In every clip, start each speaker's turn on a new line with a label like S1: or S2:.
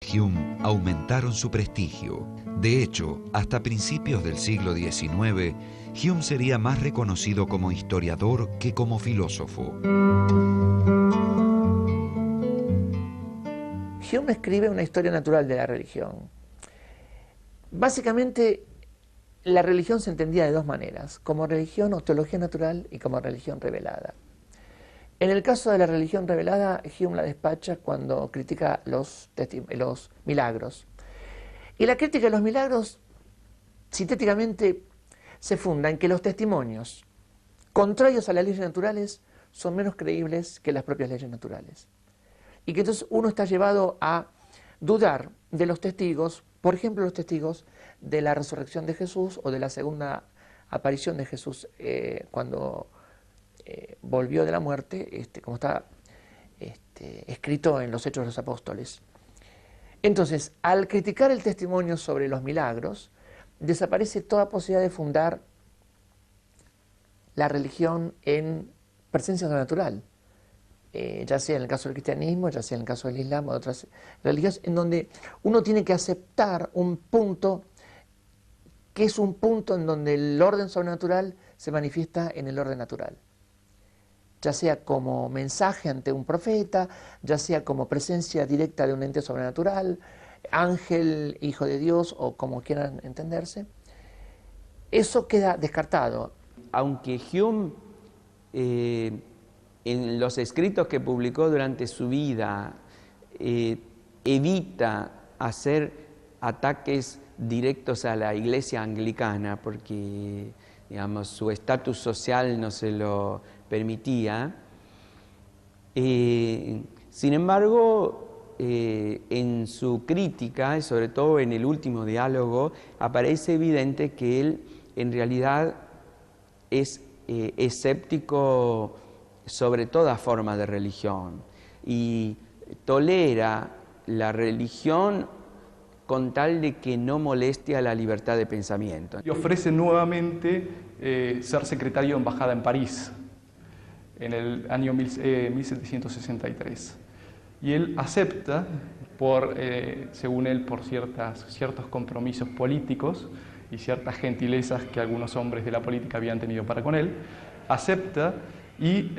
S1: Hume aumentaron su prestigio. De hecho, hasta principios del siglo XIX, Hume sería más reconocido como historiador que como filósofo.
S2: Hume escribe una historia natural de la religión. Básicamente, la religión se entendía de dos maneras, como religión o teología natural y como religión revelada. En el caso de la religión revelada, Hume la despacha cuando critica los milagros. Y la crítica de los milagros, sintéticamente, se funda en que los testimonios contrarios a las leyes naturales son menos creíbles que las propias leyes naturales. Y que entonces uno está llevado a dudar de los testigos, por ejemplo, los testigos de la resurrección de Jesús o de la segunda aparición de Jesús cuando volvió de la muerte, como está escrito en los Hechos de los Apóstoles. Entonces, al criticar el testimonio sobre los milagros, desaparece toda posibilidad de fundar la religión en presencia sobrenatural, ya sea en el caso del cristianismo, ya sea en el caso del islam o de otras religiones, en donde uno tiene que aceptar un punto que es un punto en donde el orden sobrenatural se manifiesta en el orden natural, ya sea como mensaje ante un profeta, ya sea como presencia directa de un ente sobrenatural, ángel, hijo de Dios o como quieran entenderse. Eso queda descartado.
S3: Aunque Hume en los escritos que publicó durante su vida evita hacer ataques directos a la iglesia anglicana porque, digamos, su estatus social no se lo permitía. Sin embargo, en su crítica, y sobre todo en el último diálogo, aparece evidente que él en realidad es escéptico sobre toda forma de religión y tolera la religión con tal de que no moleste a la libertad de pensamiento.
S4: Y ofrece nuevamente ser secretario de embajada en París en el año 1763. Y él acepta, según él, por ciertos compromisos políticos y ciertas gentilezas que algunos hombres de la política habían tenido para con él, acepta. Y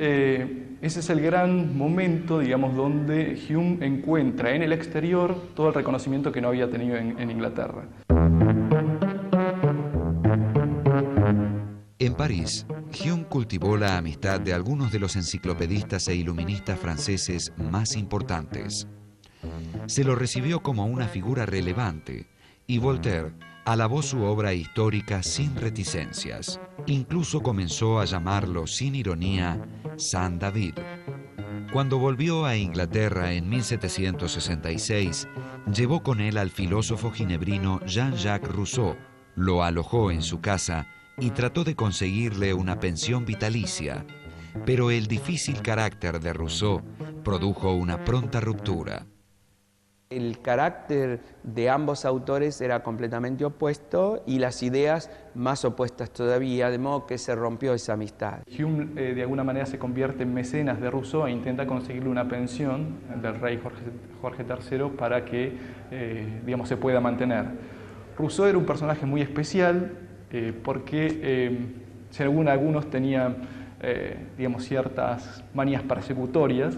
S4: ese es el gran momento, digamos, donde Hume encuentra en el exterior todo el reconocimiento que no había tenido en Inglaterra.
S1: En París, Hume cultivó la amistad de algunos de los enciclopedistas e iluministas franceses más importantes. Se lo recibió como una figura relevante y Voltaire alabó su obra histórica sin reticencias. Incluso comenzó a llamarlo sin ironía San David. Cuando volvió a Inglaterra en 1766, llevó con él al filósofo ginebrino Jean-Jacques Rousseau, lo alojó en su casa y trató de conseguirle una pensión vitalicia, pero el difícil carácter de Rousseau produjo una pronta ruptura.
S3: El carácter de ambos autores era completamente opuesto y las ideas más opuestas todavía, de modo que se rompió esa amistad.
S4: Hume de alguna manera se convierte en mecenas de Rousseau e intenta conseguirle una pensión del rey Jorge III para que digamos, se pueda mantener. Rousseau era un personaje muy especial porque según algunos tenía digamos, ciertas manías persecutorias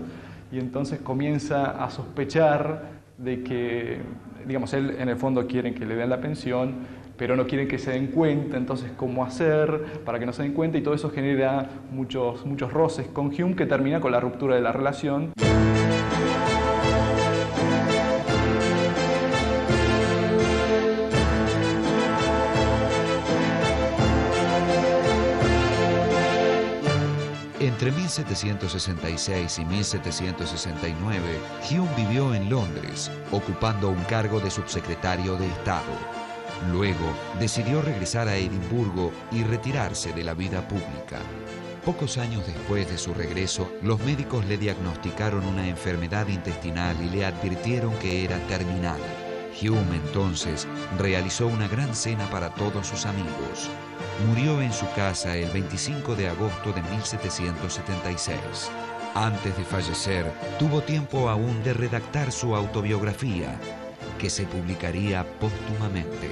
S4: y entonces comienza a sospechar de que, digamos, él en el fondo quieren que le den la pensión, pero no quieren que se den cuenta, entonces cómo hacer para que no se den cuenta, y todo eso genera muchos roces con Hume que termina con la ruptura de la relación.
S1: Entre 1766 y 1769, Hume vivió en Londres, ocupando un cargo de subsecretario de Estado. Luego, decidió regresar a Edimburgo y retirarse de la vida pública. Pocos años después de su regreso, los médicos le diagnosticaron una enfermedad intestinal y le advirtieron que era terminal. Hume entonces realizó una gran cena para todos sus amigos. Murió en su casa el 25 de agosto de 1776. Antes de fallecer, tuvo tiempo aún de redactar su autobiografía que se publicaría póstumamente.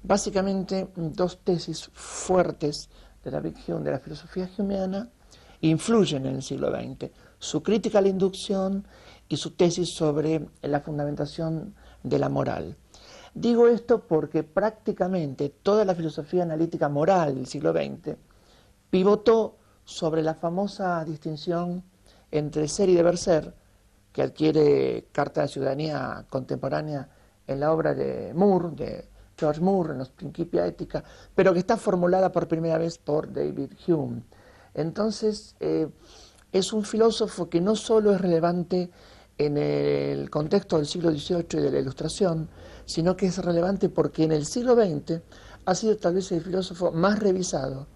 S2: Básicamente, dos tesis fuertes de David Hume, de la filosofía humeana, influyen en el siglo XX. Su crítica a la inducción y su tesis sobre la fundamentación de la moral. Digo esto porque prácticamente toda la filosofía analítica moral del siglo XX pivotó sobre la famosa distinción entre ser y deber ser, que adquiere Carta de Ciudadanía contemporánea en la obra de Moore, de George Moore, en los Principia Ética, pero que está formulada por primera vez por David Hume. Entonces, es un filósofo que no solo es relevante en el contexto del siglo XVIII y de la Ilustración, sino que es relevante porque en el siglo XX ha sido tal vez el filósofo más revisado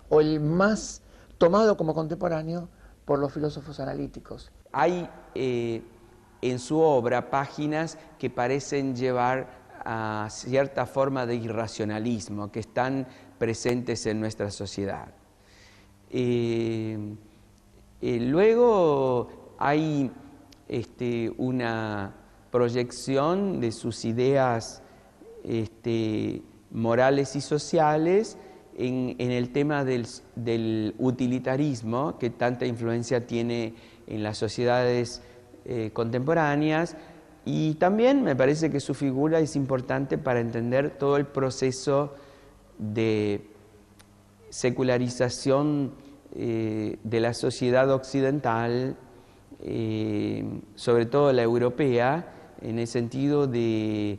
S2: o el más tomado como contemporáneo por los filósofos analíticos.
S3: Hay en su obra páginas que parecen llevar a cierta forma de irracionalismo que están presentes en nuestra sociedad. Luego hay una proyección de sus ideas morales y sociales en el tema del utilitarismo, que tanta influencia tiene en las sociedades contemporáneas, y también me parece que su figura es importante para entender todo el proceso de secularización de la sociedad occidental, sobre todo la europea, en el sentido de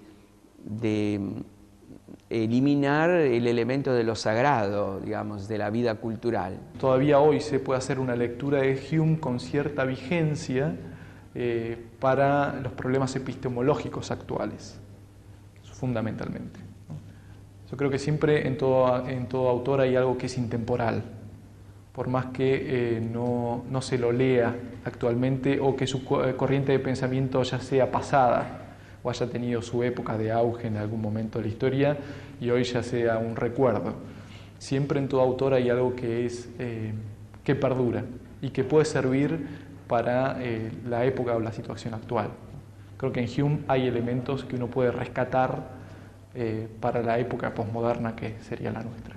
S3: eliminar el elemento de lo sagrado, digamos, de la vida cultural.
S4: Todavía hoy se puede hacer una lectura de Hume con cierta vigencia para los problemas epistemológicos actuales, fundamentalmente. Yo creo que siempre en todo autor hay algo que es intemporal, por más que no se lo lea actualmente o que su corriente de pensamiento ya sea pasada o haya tenido su época de auge en algún momento de la historia y hoy ya sea un recuerdo. Siempre en todo autor hay algo que perdura y que puede servir para la época o la situación actual. Creo que en Hume hay elementos que uno puede rescatar para la época posmoderna que sería la nuestra.